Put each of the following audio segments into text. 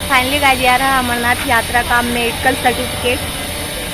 Finally guys आ रहा अमरनाथ यात्रा का मेडिकल सर्टिफिकेट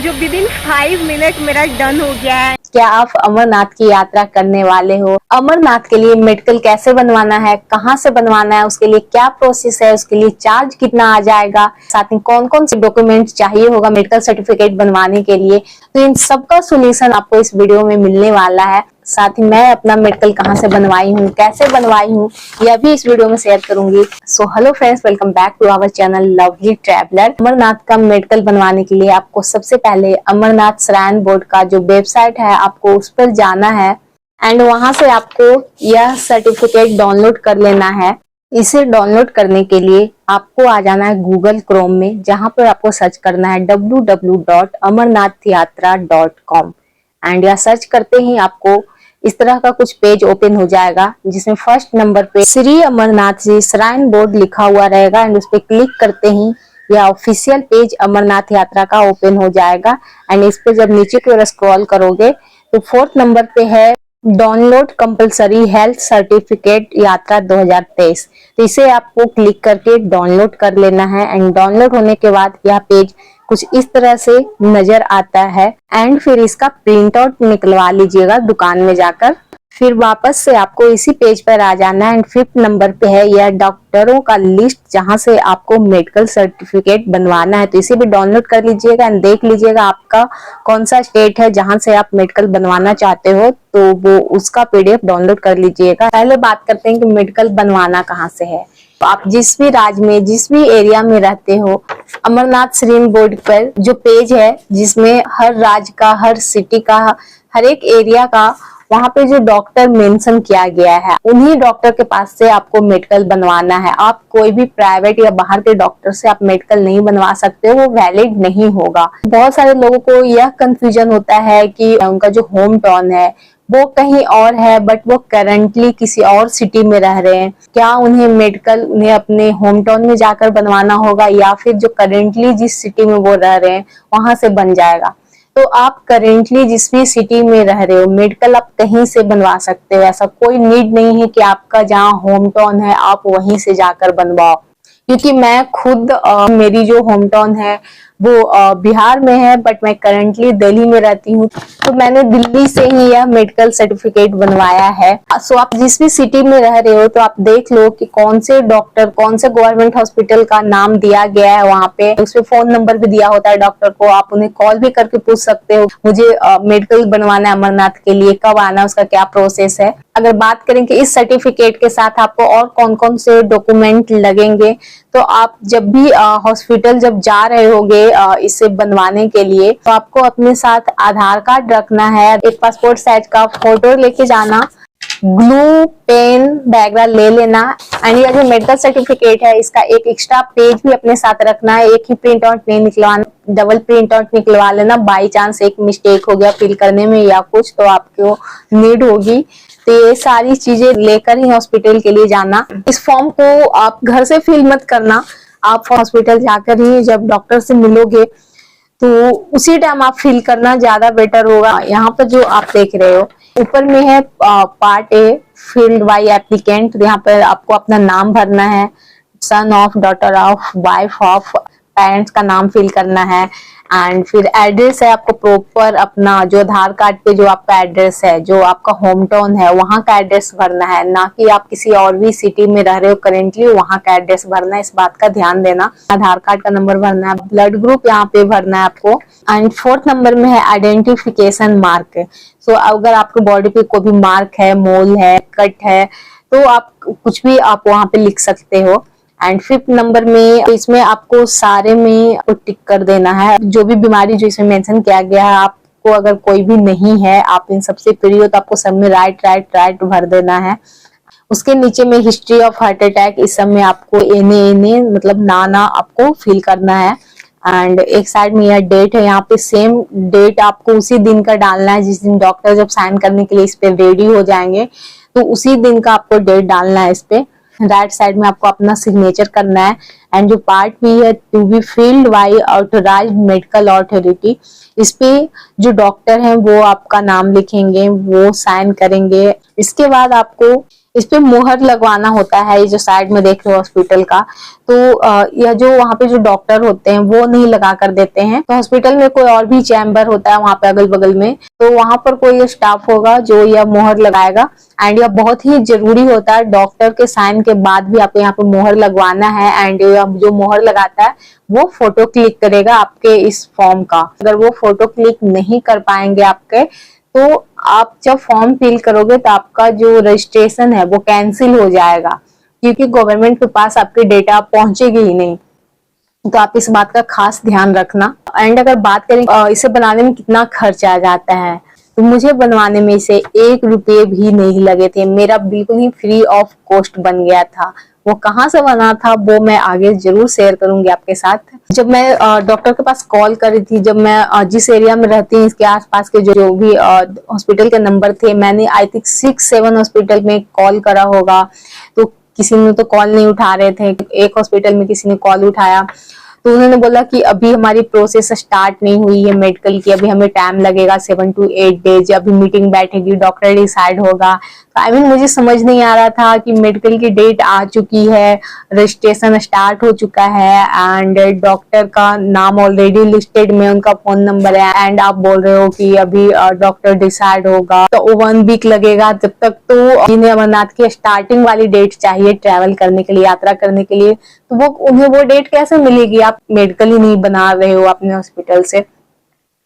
जो विद इन 5 मिनट मेरा डन हो गया है। क्या आप अमरनाथ की यात्रा करने वाले हो? अमरनाथ के लिए मेडिकल कैसे बनवाना है, कहाँ से बनवाना है, उसके लिए क्या प्रोसेस है, उसके लिए चार्ज कितना आ जाएगा, साथ ही कौन कौन से डॉक्यूमेंट चाहिए होगा मेडिकल सर्टिफिकेट बनवाने के लिए, तो इन सब का सोल्यूशन आपको इस वीडियो में मिलने वाला है। साथ ही मैं अपना मेडिकल कहाँ से बनवाई हूँ, कैसे बनवाई हूँ, यह भी इस वीडियो में शेयर करूंगी। So hello friends, welcome back to our channel lovely traveller. Amarnath का मेडिकल बनवाने के लिए आपको सबसे पहले अमरनाथ श्राइन बोर्ड का जो वेबसाइट है आपको उस पर जाना है एंड वहां से आपको यह सर्टिफिकेट डाउनलोड कर लेना है। इसे डाउनलोड करने के लिए आपको आ जाना है गूगल क्रोम में, जहां पर आपको सर्च करना है www.amarnathayatra.com एंड यह सर्च करते ही आपको इस तरह का कुछ पेज ओपन हो जाएगा, जिसमें फर्स्ट नंबर पे श्री अमरनाथ जी श्राइन बोर्ड लिखा हुआ रहेगा एंड उस पर क्लिक करते ही यह ऑफिशियल पेज अमरनाथ यात्रा का ओपन हो जाएगा। एंड इस पे जब नीचे की ओर स्क्रॉल करोगे तो फोर्थ नंबर पे है डाउनलोड कंपलसरी हेल्थ सर्टिफिकेट यात्रा 2023। तो इसे आपको क्लिक करके डाउनलोड कर लेना है एंड डाउनलोड होने के बाद यह पेज कुछ इस तरह से नजर आता है एंड फिर इसका प्रिंट आउट निकलवा लीजिएगा दुकान में जाकर। फिर वापस से आपको इसी पेज पर आ जाना है एंड फिफ्थ नंबर पे है यह डॉक्टरों का लिस्ट, जहां से आपको मेडिकल सर्टिफिकेट बनवाना है। तो इसे भी डाउनलोड कर लीजिएगा एंड देख लीजिएगा आपका कौन सा स्टेट है जहां से आप मेडिकल बनवाना चाहते हो, तो वो उसका पीडीएफ डाउनलोड कर लीजिएगा। पहले बात करते हैं कि मेडिकल बनवाना कहाँ से है। तो आप जिस भी राज्य में, जिस भी एरिया में रहते हो, अमरनाथ श्राइन बोर्ड पर जो पेज है जिसमें हर राज्य का, हर सिटी का, हर एक एरिया का वहां पे जो डॉक्टर मेंशन किया गया है, उन्हीं डॉक्टर के पास से आपको मेडिकल बनवाना है। आप कोई भी प्राइवेट या बाहर के डॉक्टर से आप मेडिकल नहीं बनवा सकते, वो वैलिड नहीं होगा। बहुत सारे लोगों को यह कंफ्यूजन होता है कि उनका जो होम टाउन है वो कहीं और है बट वो करंटली किसी और सिटी में रह रहे हैं, क्या उन्हें मेडिकल उन्हें अपने होम टाउन में जाकर बनवाना होगा या फिर जो करंटली जिस सिटी में वो रह रहे हैं वहां से बन जाएगा। तो आप करेंटली जिस भी सिटी में रह रहे हो मेडिकल आप कहीं से बनवा सकते हो। ऐसा कोई नीड नहीं है कि आपका जहाँ होम टाउन है आप वहीं से जाकर बनवाओ, क्योंकि मैं खुद मेरी जो होम टाउन है वो बिहार में है बट मैं करंटली दिल्ली में रहती हूँ, तो मैंने दिल्ली से ही यह मेडिकल सर्टिफिकेट बनवाया है। सो आप जिस भी सिटी में रह रहे हो तो आप देख लो कि कौन से डॉक्टर, कौन से गवर्नमेंट हॉस्पिटल का नाम दिया गया है, वहाँ पे उसमें फोन नंबर भी दिया होता है डॉक्टर को, आप उन्हें कॉल भी करके पूछ सकते हो मुझे मेडिकल बनवाना है अमरनाथ के लिए, कब आना है, उसका क्या प्रोसेस है। अगर बात करें कि इस सर्टिफिकेट के साथ आपको और कौन कौन से डॉक्यूमेंट लगेंगे, तो आप जब भी हॉस्पिटल जब जा रहे होगे इसे बनवाने के लिए, तो आपको अपने साथ आधार कार्ड रखना है, एक पासपोर्ट साइज का फोटो लेके जाना, ग्लू पेन वगैरह ले लेना एंड ये जो मेडिकल सर्टिफिकेट है इसका एक एक्स्ट्रा पेज भी अपने साथ रखना है। एक ही प्रिंट आउट नहीं निकलवाना, डबल प्रिंट आउट निकलवा लेना, बाई चांस एक मिस्टेक हो गया फिल करने में या कुछ तो आपको नीड होगी। तो ये सारी चीजें लेकर ही हॉस्पिटल के लिए जाना। इस फॉर्म को आप घर से फिल मत करना, आप हॉस्पिटल जाकर ही जब डॉक्टर से मिलोगे तो उसी टाइम आप फिल करना ज्यादा बेटर होगा। यहाँ पर जो आप देख रहे हो ऊपर में है part A filled by applicant, यहाँ पर आपको अपना नाम भरना है, son of, daughter of, wife of, parents का नाम फिल करना है एंड फिर एड्रेस है आपको प्रॉपर अपना जो आधार कार्ड पे जो आपका एड्रेस है, जो आपका होम टाउन है वहां का एड्रेस भरना है, ना कि आप किसी और भी सिटी में रह रहे हो करेंटली वहां का एड्रेस भरना है। इस बात का ध्यान देना। आधार कार्ड का नंबर भरना है, ब्लड ग्रुप यहाँ पे भरना है आपको एंड फोर्थ नंबर में है आइडेंटिफिकेशन मार्क। सो अगर आपके बॉडी पे कोई भी मार्क है, मोल है, कट है, तो आप कुछ भी आप वहां पे लिख सकते हो। एंड फिफ्थ नंबर में इसमें आपको सारे में टिक कर देना है, जो भी बीमारी जो इसमें मेंशन किया गया है आपको अगर कोई भी नहीं है, आप इन सबसे फ्री हो, तो आपको सब में राइट भर देना है। उसके नीचे में हिस्ट्री ऑफ हार्ट अटैक, इस सब में आपको एने मतलब ना आपको फिल करना है एंड एक साइड में यह डेट है, यहाँ पे सेम डेट आपको उसी दिन का डालना है जिस दिन डॉक्टर जब साइन करने के लिए इस पे रेडी हो जाएंगे, तो उसी दिन का आपको डेट डालना है। इस पे राइट साइड में आपको अपना सिग्नेचर करना है एंड जो पार्ट भी है to be filled by authorised medical authority, इस पे जो डॉक्टर हैं वो आपका नाम लिखेंगे, वो साइन करेंगे। इसके बाद आपको इस पे मुहर लगवाना होता है। ये जो साइड में देख रहे हो हॉस्पिटल का, तो यह जो वहाँ पे जो डॉक्टर होते हैं वो नहीं लगा कर देते हैं। तो हॉस्पिटल में कोई और भी चैम्बर होता है वहाँ पे अगल बगल में, तो वहाँ पर कोई स्टाफ होगा जो यह मुहर लगाएगा। एंड यह बहुत ही जरूरी होता है, डॉक्टर के साइन के बाद भी आपको यहाँ पे मुहर लगवाना है। एंड जो मुहर लगाता है वो फोटो क्लिक करेगा आपके इस फॉर्म का। अगर वो फोटो क्लिक नहीं कर पाएंगे आपके, तो आप जब फॉर्म फिल करोगे तो आपका जो रजिस्ट्रेशन है वो कैंसिल हो जाएगा, क्योंकि गवर्नमेंट के पास आपके डेटा पहुंचेगी ही नहीं। तो आप इस बात का खास ध्यान रखना। एंड अगर बात करें इसे बनाने में कितना खर्च आ जाता है, तो मुझे बनवाने में इसे 1 रुपये भी नहीं लगे थे। मेरा बिल्कुल ही फ्री ऑफ कॉस्ट बन गया था। वो कहाँ से बना था वो मैं आगे जरूर शेयर करूंगी आपके साथ। जब मैं डॉक्टर के पास कॉल करी थी, जब मैं जिस एरिया में रहती हूँ इसके आसपास के जो भी हॉस्पिटल के नंबर थे, मैंने आई थिंक 6-7 हॉस्पिटल में कॉल करा होगा, तो किसी ने तो कॉल नहीं उठा रहे थे। एक हॉस्पिटल में किसी ने कॉल उठाया तो उन्होंने बोला कि अभी हमारी प्रोसेस स्टार्ट नहीं हुई है मेडिकल की, अभी हमें टाइम लगेगा 7 to 8 डेज, अभी मीटिंग बैठेगी, डॉक्टर डिसाइड होगा। तो मुझे समझ नहीं आ रहा था कि मेडिकल की डेट आ चुकी है, रजिस्ट्रेशन स्टार्ट हो चुका है, एंड डॉक्टर का नाम ऑलरेडी लिस्टेड में, उनका फोन नंबर है, एंड आप बोल रहे हो कि अभी डॉक्टर डिसाइड होगा तो 1 वीक लगेगा। जब तक तो जिन्हें अमरनाथ की स्टार्टिंग वाली डेट चाहिए ट्रैवल करने के लिए, यात्रा करने के लिए, तो वो उन्हें वो डेट कैसे मिलेगी? आप मेडिकल ही नहीं बना रहे हो अपने हॉस्पिटल से।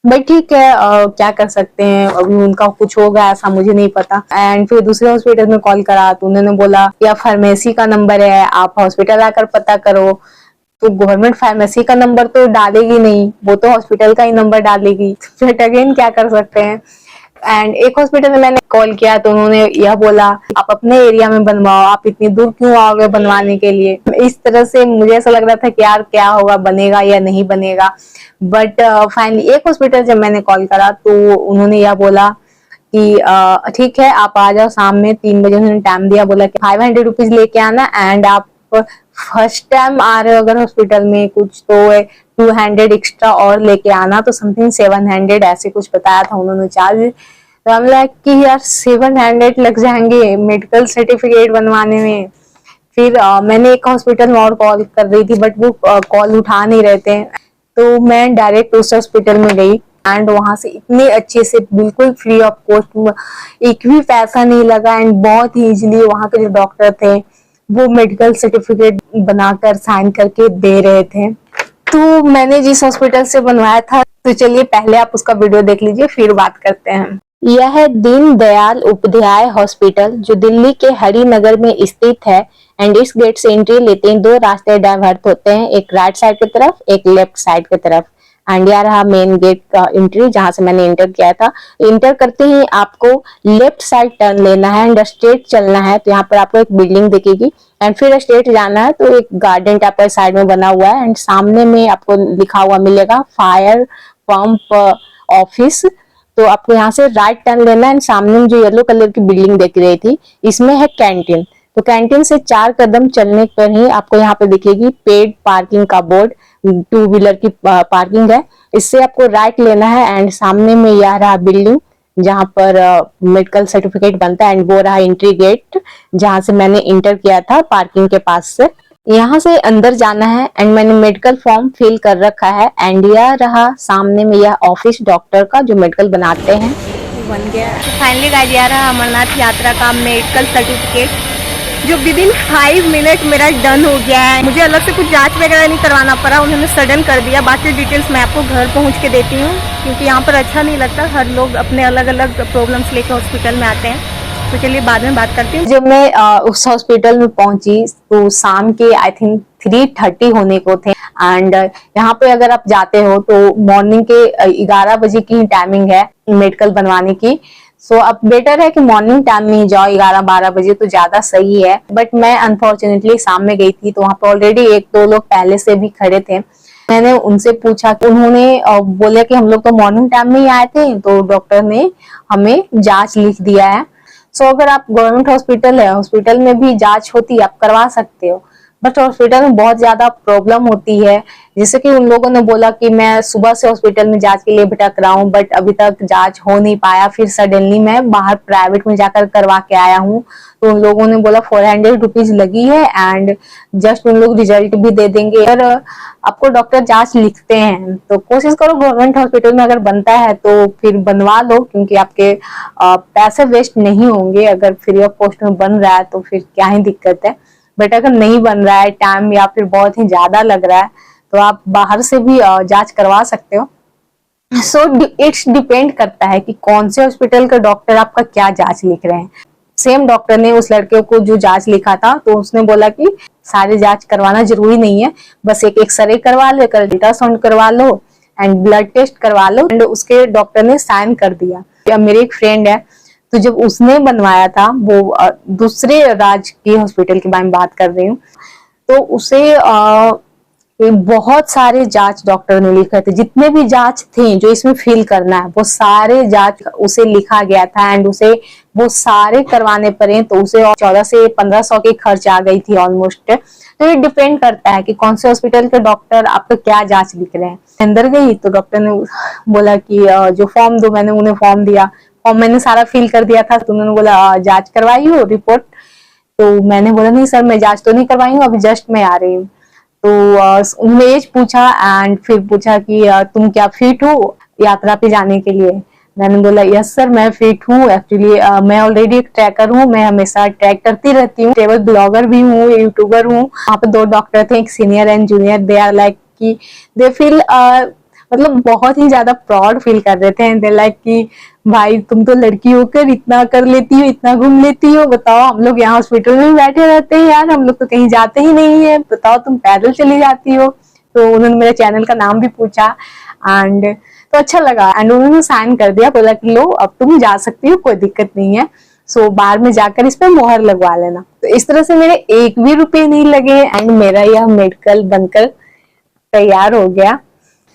बट ठीक है, क्या कर सकते हैं, अभी उनका कुछ होगा ऐसा मुझे नहीं पता। एंड फिर दूसरे हॉस्पिटल में कॉल करा तो उन्होंने बोला या फार्मेसी का नंबर है, आप हॉस्पिटल आकर पता करो। तो गवर्नमेंट फार्मेसी का नंबर तो डालेगी नहीं, वो तो हॉस्पिटल का ही नंबर डालेगी। फिर अगेन क्या कर सकते हैं। एंड एक हॉस्पिटल में मैंने कॉल किया तो उन्होंने यह बोला आप अपने एरिया में बनवाओ, आप इतनी दूर क्यों आओगे बनवाने के लिए। इस तरह से मुझे ऐसा लग रहा था कि यार क्या होगा, बनेगा या नहीं बनेगा। बट फाइनली एक हॉस्पिटल जब मैंने कॉल करा तो उन्होंने यह बोला कि ठीक है आप आ जाओ शाम में 3 बजे। उन्होंने टाइम दिया, बोला कि 500 रुपीज लेके आना, एंड आप फर्स्ट टाइम आ रहे हो अगर हॉस्पिटल में कुछ तो 200 एक्स्ट्रा और लेके आना, तो समथिंग 700 ऐसे कुछ बताया था उन्होंने चार्ज। तो हम लाइक कि यार 700 लग जाएंगे मेडिकल सर्टिफिकेट बनवाने में। फिर मैंने एक हॉस्पिटल में और कॉल कर रही थी, बट वो कॉल उठा नहीं रहे थे, तो मैं डायरेक्ट उस हॉस्पिटल में गई। एंड वहां से इतने अच्छे से बिल्कुल फ्री ऑफ कॉस्ट, एक भी पैसा नहीं लगा, एंड बहुत ही इजीली वहां के जो डॉक्टर थे वो मेडिकल सर्टिफिकेट बनाकर साइन करके दे रहे थे। तो मैंने जिस हॉस्पिटल से बनवाया था, तो चलिए पहले आप उसका वीडियो देख लीजिए फिर बात करते हैं। यह है दीन दयाल उपाध्याय हॉस्पिटल, जो दिल्ली के हरिनगर में स्थित है। एंड इस गेट से एंट्री लेते हैं 2 रास्ते डाइवर्ट होते हैं, एक राइट साइड की तरफ, एक लेफ्ट साइड की तरफ। एंड यह रहा मेन गेट का एंट्री, जहां से मैंने एंटर किया था। एंटर करते ही आपको लेफ्ट साइड टर्न लेना है एंड स्ट्रेट चलना है। तो यहाँ पर आपको एक बिल्डिंग दिखेगी, एंड फिर स्ट्रेट जाना है तो एक गार्डन टाइप का साइड में बना हुआ है। एंड सामने में आपको लिखा हुआ मिलेगा फायर पंप ऑफिस। तो आपको यहाँ से राइट टर्न लेना है। एंड सामने में जो येलो कलर की बिल्डिंग दिख रही थी, इसमें है कैंटीन। तो कैंटीन से 4 कदम चलने पर ही आपको यहाँ पे दिखेगी पेड पार्किंग का बोर्ड, 2 व्हीलर की पार्किंग है। इससे आपको राइट लेना है, एंड सामने में यह रहा बिल्डिंग जहां पर मेडिकल सर्टिफिकेट बनता है, एंड वो रहा एंट्री गेट जहां से मैंने इंटर किया था पार्किंग के पास से। यहाँ से अंदर जाना है, एंड मैंने मेडिकल फॉर्म फिल कर रखा है। एंड यह रहा सामने में यह ऑफिस डॉक्टर का जो मेडिकल बनाते हैं, बन गया। तो फाइनली गाइस आ रहा अमरनाथ यात्रा का मेडिकल सर्टिफिकेट, जो विदिन 5 मिनट मेरा डन हो गया है। मुझे अलग से कुछ जांच वगैरह नहीं करवाना पड़ा, उन्होंने सडन कर दिया। बाकी डिटेल्स मैं आपको घर पहुंच के देती हूँ, क्योंकि यहाँ पर अच्छा नहीं लगता, हर लोग अपने अलग अलग प्रॉब्लम्स लेकर हॉस्पिटल में आते हैं। तो चलिए बाद में बात करती हूँ। जब मैं उस हॉस्पिटल में पहुंची तो शाम के आई थिंक 3:30 होने को थे। एंड यहाँ पे अगर आप जाते हो तो मॉर्निंग के 11 बजे की टाइमिंग है मेडिकल बनवाने की। सो अब बेटर है कि मॉर्निंग टाइम में ही जाओ, 11-12 बजे तो ज्यादा सही है। बट मैं अनफॉर्चुनेटली शाम में गई थी, तो वहाँ पे ऑलरेडी 1-2 लोग पहले से भी खड़े थे। मैंने उनसे पूछा, उन्होंने बोले कि हम लोग तो मॉर्निंग टाइम में ही आए थे, तो डॉक्टर ने हमें जांच लिख दिया है। सो अगर आप गवर्नमेंट हॉस्पिटल है, हॉस्पिटल में भी जांच होती है, आप करवा सकते हो। बट हॉस्पिटल में बहुत ज्यादा प्रॉब्लम होती है। जैसे कि उन लोगों ने बोला कि मैं सुबह से हॉस्पिटल में जांच के लिए भटक रहा हूँ, बट अभी तक जांच हो नहीं पाया। फिर सडनली मैं बाहर प्राइवेट में जाकर करवा के आया हूँ, तो उन लोगों ने बोला 400 रुपीज लगी है एंड जस्ट उन लोग रिजल्ट भी दे देंगे। अगर आपको डॉक्टर जांच लिखते हैं तो कोशिश करो गवर्नमेंट हॉस्पिटल में अगर बनता है तो फिर बनवा लो, क्योंकि आपके पैसे वेस्ट नहीं होंगे। अगर फ्री ऑफ कॉस्ट में बन रहा है तो फिर क्या ही दिक्कत है। बट अगर नहीं बन रहा है, टाइम या फिर बहुत ही ज्यादा लग रहा है, तो आप बाहर से भी जांच करवा सकते हो। सो इट्स डिपेंड करता है कि कौन से हॉस्पिटल का डॉक्टर आपका क्या जांच लिख रहे हैं। सेम डॉक्टर ने उस लड़के को जो जांच लिखा था, तो उसने बोला कि सारी जांच करवाना जरूरी नहीं है, बस एक एक्सरे करवा लो, एक अल्ट्रासाउंड करवा लो एंड ब्लड टेस्ट करवा लो। एंड उसके डॉक्टर ने साइन कर दिया। मेरी एक फ्रेंड है, तो जब उसने बनवाया था, वो दूसरे राजकीय हॉस्पिटल के बारे में बात कर रही हूँ, तो उसे बहुत सारे जांच डॉक्टर ने लिखे थे। जितने भी जांच थे जो इसमें फिल करना है, वो सारे जांच उसे लिखा गया था एंड उसे वो सारे करवाने पड़े, तो उसे 1400 से 1500 की खर्च आ गई थी ऑलमोस्ट। तो ये डिपेंड करता है कि कौन से हॉस्पिटल के डॉक्टर आपको क्या जांच लिख रहे हैं। अंदर गई तो डॉक्टर ने बोला कि जो फॉर्म दो, मैंने उन्हें फॉर्म दिया। फॉर्म मैंने सारा फिल कर दिया था, तो उन्होंने बोला जांच करवाई हो रिपोर्ट। तो मैंने बोला नहीं सर, मैं जांच तो नहीं करवाई हूँ, अभी जस्ट मैं आ रही हूँ। तो उन्होंने एज पूछा एंड फिर पूछा कि तुम क्या फिट हो यात्रा पे जाने के लिए। मैंने बोला यस सर, मैं फिट हूँ। एक्चुअली मैं ऑलरेडी एक ट्रैकर हूँ, मैं हमेशा ट्रैक करती रहती हूँ, ट्रेवल ब्लॉगर भी हूँ, यूट्यूबर हूँ। वहाँ पे 2 डॉक्टर थे, एक senior and junior. They are like कि दे फील मतलब बहुत ही ज्यादा प्राउड फील कर रहे थे एंड दे लाइक कि भाई तुम तो लड़की होकर इतना कर लेती हो, इतना घूम लेती हो, बताओ हम लोग यहाँ हॉस्पिटल में बैठे रहते हैं यार, हम लोग तो कहीं जाते ही नहीं है, बताओ तुम पैदल चली जाती हो। तो उन्होंने मेरे चैनल का नाम भी पूछा एंड तो अच्छा लगा एंड उन्होंने साइन कर दिया, बोला कि लो अब तुम जा सकती हो, कोई दिक्कत नहीं है। सो बाहर में जाकर इस पे मोहर लगवा लेना। तो इस तरह से मेरे 1 भी रुपए नहीं लगे एंड मेरा यह मेडिकल बनकर तैयार हो गया।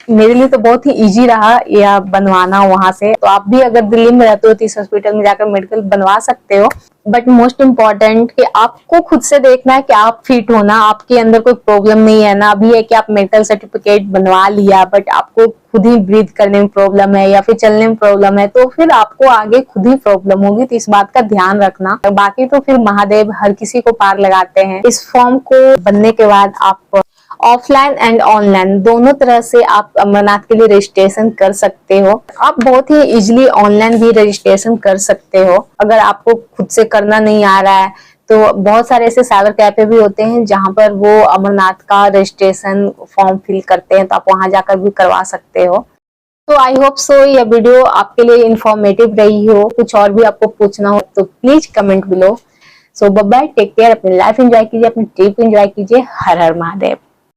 मेरे लिए तो बहुत ही इजी रहा यह बनवाना वहां से। तो आप भी अगर दिल्ली में रहते हो तो इस हॉस्पिटल में जाकर मेडिकल बनवा सकते हो। बट मोस्ट इम्पोर्टेंट कि आपको खुद से देखना है कि आप फिट हो ना, आपके अंदर कोई प्रॉब्लम नहीं है ना। अभी है कि आप मेडिकल सर्टिफिकेट बनवा लिया बट आपको खुद ही ब्रीथ करने में प्रॉब्लम है या फिर चलने में प्रॉब्लम है, तो फिर आपको आगे खुद ही प्रॉब्लम होगी। तो इस बात का ध्यान रखना। बाकी तो फिर महादेव हर किसी को पार लगाते हैं। इस फॉर्म को बनने के बाद आप ऑफलाइन एंड ऑनलाइन दोनों तरह से आप अमरनाथ के लिए रजिस्ट्रेशन कर सकते हो। आप बहुत ही इजीली ऑनलाइन भी रजिस्ट्रेशन कर सकते हो। अगर आपको खुद से करना नहीं आ रहा है तो बहुत सारे ऐसे साइबर कैफे भी होते हैं जहां पर वो अमरनाथ का रजिस्ट्रेशन फॉर्म फिल करते हैं, तो आप वहां जाकर भी करवा सकते हो। तो आई होप सो यह वीडियो आपके लिए इंफॉर्मेटिव रही हो। कुछ और भी आपको पूछना हो तो please comment below. So bye bye, take care, अपनी लाइफ एंजॉय कीजिए, अपनी ट्रिप एंजॉय कीजिए। हर हर महादेव।